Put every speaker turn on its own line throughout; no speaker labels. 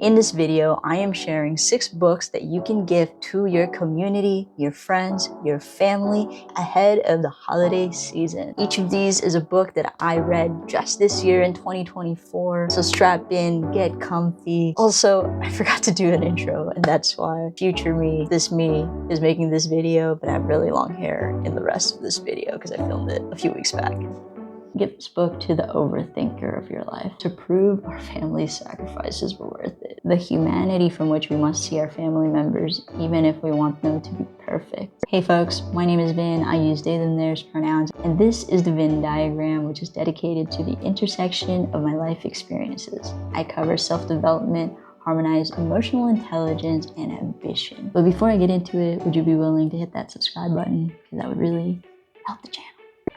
In this video, I am sharing 6 books that you can give to your community, your friends, your family ahead of the holiday season. Each of these is a book that I read just this year in 2024. So strap in, get comfy. Also, I forgot to do an intro, and that's why future me, this me, is making this video, but I have really long hair in the rest of this video because I filmed it a few weeks back. Give this book to the overthinker of your life to prove our family's sacrifices were worth it. The humanity from which we must see our family members, even if we want them to be perfect. Hey folks, my name is Vin. I use they, them, theirs pronouns, and this is the Venn diagram, which is dedicated to the intersection of my life experiences. I cover self-development, harmonize emotional intelligence, and ambition. But before I get into it, would you be willing to hit that subscribe button? Because that would really help the channel.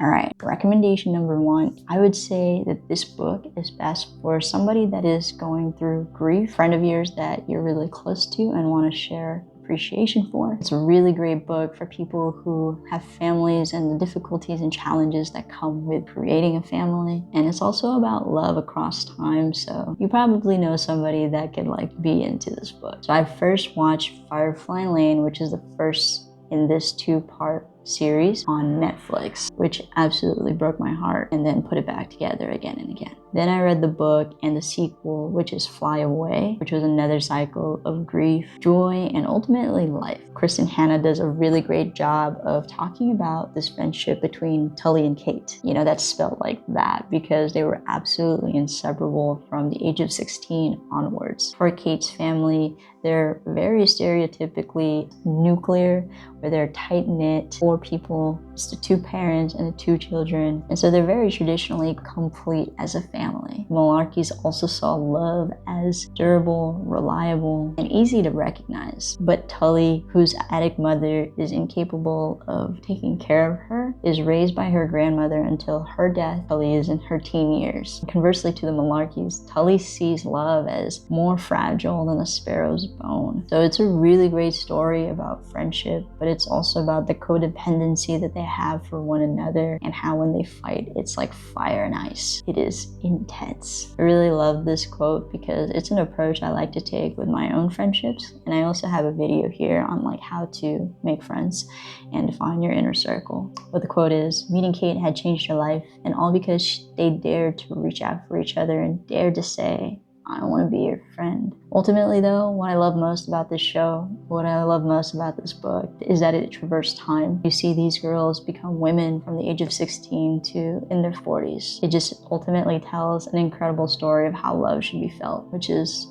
Alright, recommendation number 1. I would say that this book is best for somebody that is going through grief, a friend of yours that you're really close to and want to share appreciation for. It's a really great book for people who have families and the difficulties and challenges that come with creating a family. And it's also about love across time, so you probably know somebody that could be into this book. So I first watched Firefly Lane, which is the first in this 2-part series on Netflix, which absolutely broke my heart, and then put it back together again and again. Then I read the book and the sequel, which is Fly Away, which was another cycle of grief, joy, and ultimately life. Kristin does a really great job of talking about this friendship between Tully and Kate. You know, that's spelled like that because they were absolutely inseparable from the age of 16 onwards. For Kate's family, they're very stereotypically nuclear, where they're tight-knit, 4 people, it's the 2 parents and the 2 children, and so they're very traditionally complete as a family. Malarkeys also saw love as durable, reliable, and easy to recognize. But Tully, whose addict mother is incapable of taking care of her, is raised by her grandmother until her death. Tully is in her teen years. Conversely to the Malarkeys, Tully sees love as more fragile than a sparrow's bone. So it's a really great story about friendship, but it's also about the codependency that they have for one another and how when they fight, it's like fire and ice. It is intense. I really love this quote because it's an approach I like to take with my own friendships, and I also have a video here on how to make friends and define your inner circle. But the quote is, meeting Kate had changed her life, and all because they dared to reach out for each other and dared to say, I want to be your friend. Ultimately though, what I love most about this show, what I love most about this book, is that it traversed time. You see these girls become women from the age of 16 to in their 40s. It just ultimately tells an incredible story of how love should be felt, which is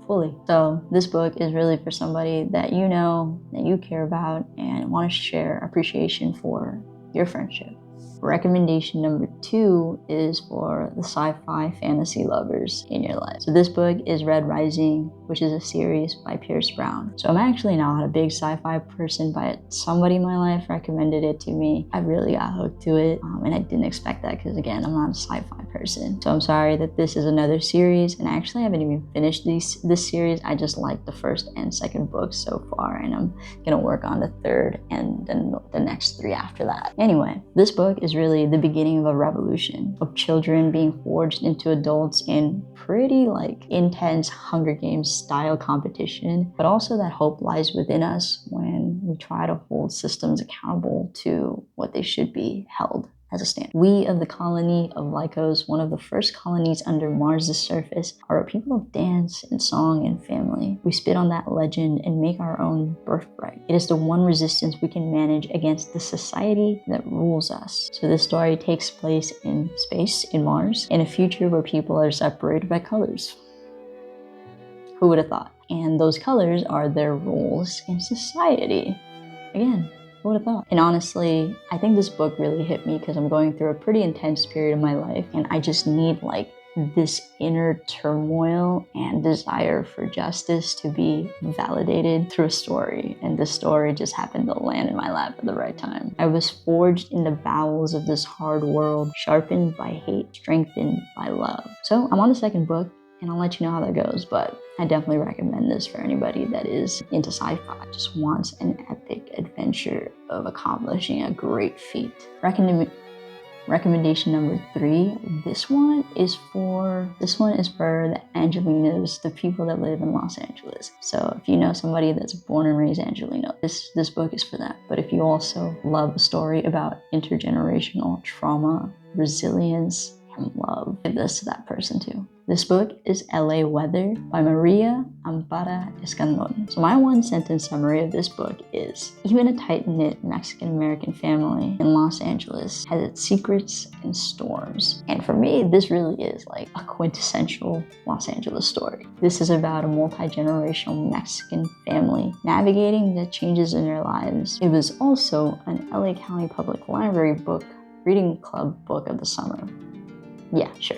fully. So this book is really for somebody that you know, that you care about, and want to share appreciation for your friendship. Recommendation number 2 is for the sci-fi fantasy lovers in your life. So this book is Red Rising, which is a series by Pierce Brown. So I'm actually not a big sci-fi person, but somebody in my life recommended it to me. I really got hooked to it, and I didn't expect that because, again, I'm not a sci-fi person. So I'm sorry that this is another series, and I actually haven't even finished this series. I just like the first and second books so far, and I'm gonna work on the third and then the next 3 after that. Anyway, this book is really the beginning of a revolution of children being forged into adults in pretty intense Hunger Games style competition, but also that hope lies within us when we try to hold systems accountable to what they should be held as a standard. We of the colony of Lycos, one of the first colonies under Mars' surface, are a people of dance and song and family. We spit on that legend and make our own birthright. It is the one resistance we can manage against the society that rules us. So this story takes place in space, in Mars, in a future where people are separated by colors. Who would have thought? And those colors are their roles in society. Again, who would have thought? And honestly, I think this book really hit me because I'm going through a pretty intense period of my life, and I just need this inner turmoil and desire for justice to be validated through a story. And this story just happened to land in my lap at the right time. I was forged in the bowels of this hard world, sharpened by hate, strengthened by love. So I'm on the second book, and I'll let you know how that goes, but I definitely recommend this for anybody that is into sci-fi, just wants an epic adventure of accomplishing a great feat. Recommendation number 3, this one is for the Angelinos, the people that live in Los Angeles. So if you know somebody that's born and raised Angelino, this book is for them. But if you also love a story about intergenerational trauma, resilience, and love, give this to that person too. This book is LA Weather by Maria Ampara Escandon. So my one sentence summary of this book is, even a tight-knit Mexican-American family in Los Angeles has its secrets and storms. And for me, this really is like a quintessential Los Angeles story. This is about a multi-generational Mexican family navigating the changes in their lives. It was also an LA County Public Library book reading club book of the summer. Yeah, sure.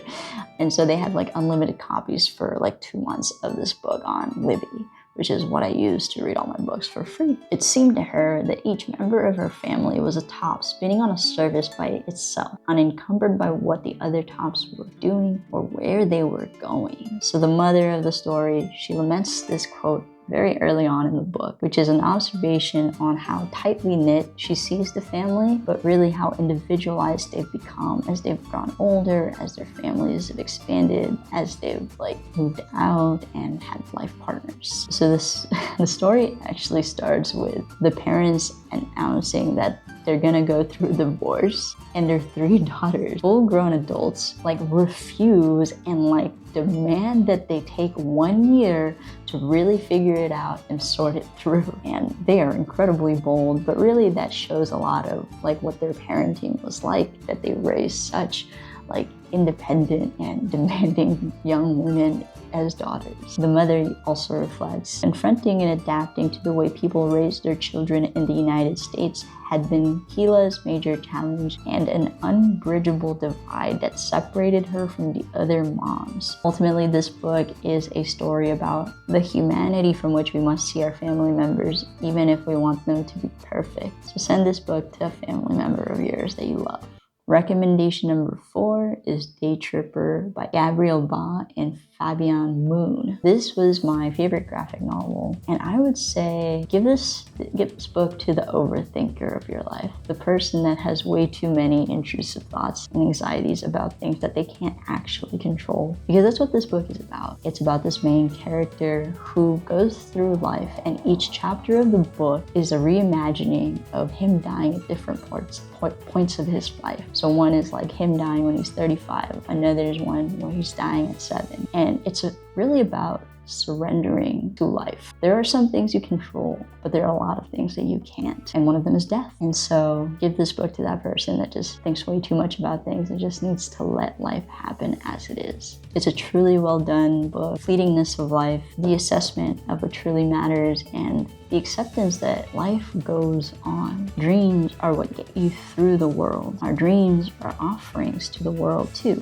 And so they had like unlimited copies for like 2 months of this book on Libby, which is what I use to read all my books for free. It seemed to her that each member of her family was a top spinning on a service by itself, unencumbered by what the other tops were doing or where they were going. So the mother of the story, she laments this quote very early on in the book, which is an observation on how tightly knit she sees the family, but really how individualized they've become as they've grown older, as their families have expanded, as they've like moved out and had life partners. So the story actually starts with the parents announcing that they're gonna go through a divorce, and their 3 daughters, full-grown adults, like refuse and like demand that they take 1 year to really figure it out and sort it through. And they are incredibly bold, but really that shows a lot of like what their parenting was like, that they raised such like independent and demanding young women as daughters. The mother also reflects, confronting and adapting to the way people raise their children in the United States had been Gila's major challenge and an unbridgeable divide that separated her from the other moms. Ultimately, this book is a story about the humanity from which we must see our family members, even if we want them to be perfect. So send this book to a family member of yours that you love. Recommendation number 4 is Daytripper by Gabriel and Fabio Moon. This was my favorite graphic novel, and I would say give this book to the overthinker of your life, the person that has way too many intrusive thoughts and anxieties about things that they can't actually control, because that's what this book is about. It's about this main character who goes through life, and each chapter of the book is a reimagining of him dying at different points of his life. So one is like him dying when he's 35, another is one where he's dying at 7. And it's really about surrendering to life. There are some things you control, but there are a lot of things that you can't. And one of them is death. And so give this book to that person that just thinks way too much about things and just needs to let life happen as it is. It's a truly well done book. Fleetingness of life, the assessment of what truly matters, and the acceptance that life goes on. Dreams are what get you through the world. Our dreams are offerings to the world too.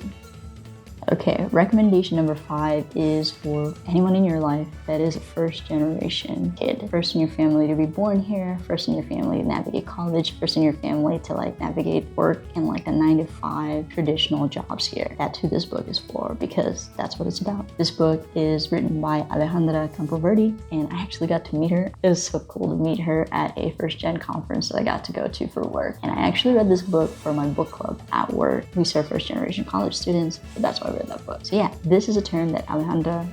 Okay, recommendation number 5 is for anyone in your life that is a first-generation kid. First in your family to be born here, first in your family to navigate college, first in your family to like navigate work in like a 9-to-5 traditional jobs here. That's who this book is for, because that's what it's about. This book is written by Alejandra Campoverdi, and I actually got to meet her. It was so cool to meet her at a first-gen conference that I got to go to for work. And I actually read this book for my book club at work. We serve first-generation college students, but that's why I read that book. So yeah, this is a term that Alejandra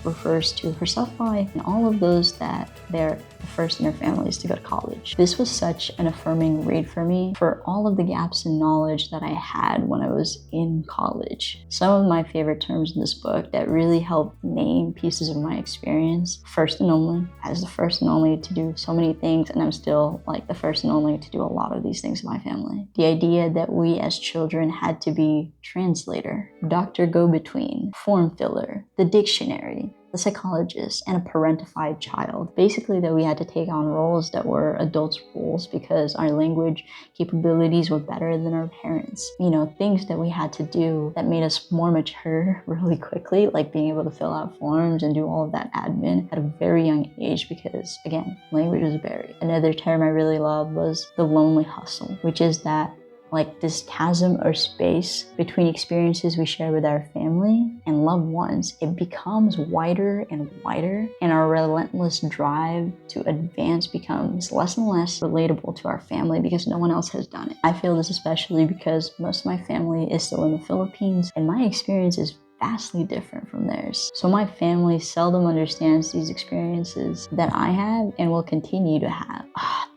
refers to herself by, and all of those that they're the first in their families to go to college. This was such an affirming read for me for all of the gaps in knowledge that I had when I was in college. Some of my favorite terms in this book that really help name pieces of my experience: first and only. I was the first and only to do so many things, and I'm still like the first and only to do a lot of these things in my family. The idea that we as children had to be translator, doctor go-between, form filler, the dictionary, the psychologist, and a parentified child. Basically that we had to take on roles that were adults' roles because our language capabilities were better than our parents. You know, things that we had to do that made us more mature really quickly, like being able to fill out forms and do all of that admin at a very young age because, again, language was a barrier. Another term I really loved was the lonely hustle, which is that like this chasm or space between experiences we share with our family and loved ones, it becomes wider and wider, and our relentless drive to advance becomes less and less relatable to our family because no one else has done it. I feel this especially because most of my family is still in the Philippines, and my experience is vastly different from theirs. So my family seldom understands these experiences that I have and will continue to have.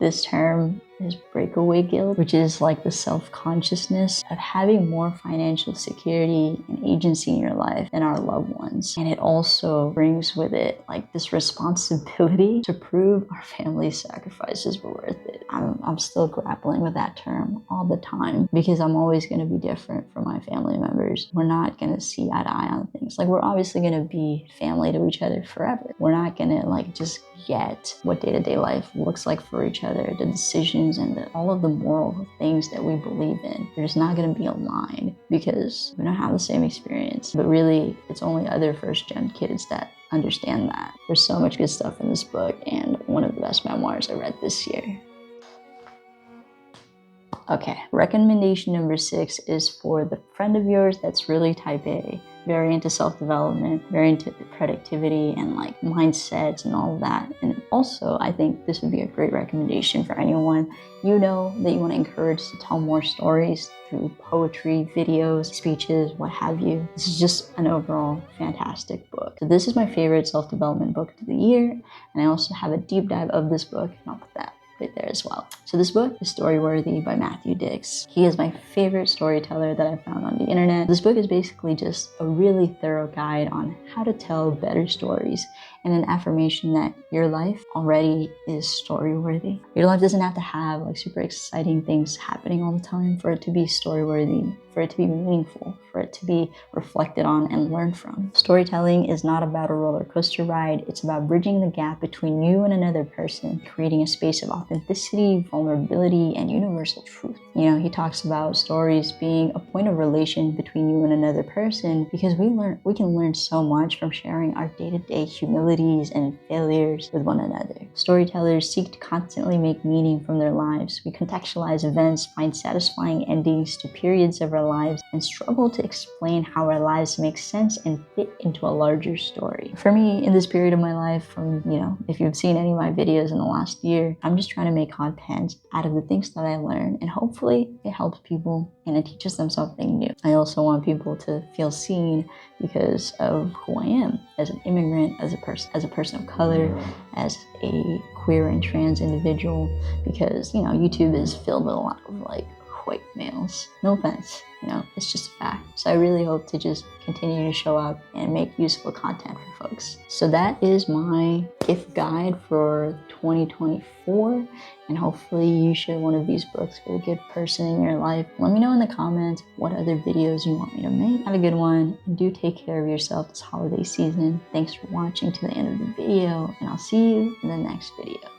This term is breakaway guilt, which is like the self-consciousness of having more financial security and agency in your life than our loved ones. And it also brings with it like this responsibility to prove our family's sacrifices were worth it. I'm still grappling with that term all the time because I'm always going to be different from my family members. We're not going to see eye to eye on things. Like, we're obviously going to be family to each other forever. We're not going to like just get what day-to-day life looks like for each other, the decisions and all of the moral things that we believe in. We're just not going to be aligned because we don't have the same experience. But really, it's only other first-gen kids that understand that. There's so much good stuff in this book, and one of the best memoirs I read this year. Okay, recommendation number 6 is for the friend of yours that's really type A, very into self-development, very into productivity and like mindsets and all of that. And also, I think this would be a great recommendation for anyone you know that you want to encourage to tell more stories through poetry, videos, speeches, what have you. This is just an overall fantastic book. So this is my favorite self-development book of the year, and I also have a deep dive of this book, and I'll put that right there as well. So this book is Storyworthy by Matthew Dix. He is my favorite storyteller that I found on the internet. This book is basically just a really thorough guide on how to tell better stories and an affirmation that your life already is storyworthy. Your life doesn't have to have like super exciting things happening all the time for it to be storyworthy, for it to be meaningful, for it to be reflected on and learned from. Storytelling is not about a roller coaster ride. It's about bridging the gap between you and another person, creating a space of authenticity, vulnerability, and universal truth. You know, he talks about stories being a point of relation between you and another person because we can learn so much from sharing our day-to-day humilities and failures with one another. Storytellers seek to constantly make meaning from their lives. We contextualize events, find satisfying endings to periods of our lives, and struggle to explain how our lives make sense and fit into a larger story. For me, in this period of my life, from, you know, if you've seen any of my videos in the last year, I'm just trying to make content out of the things that I learn, and hopefully it helps people and it teaches them something new. I also want people to feel seen because of who I am as an immigrant, as a person of color, as a queer and trans individual, because, you know, YouTube is filled with a lot of like white males. No offense, you know, it's just a fact. So I really hope to just continue to show up and make useful content for folks. So that is my gift guide for 2024, and hopefully you share one of these books with a good person in your life. Let me know in the comments what other videos you want me to make. Have a good one, and do take care of yourself this holiday season. Thanks for watching to the end of the video, and I'll see you in the next video.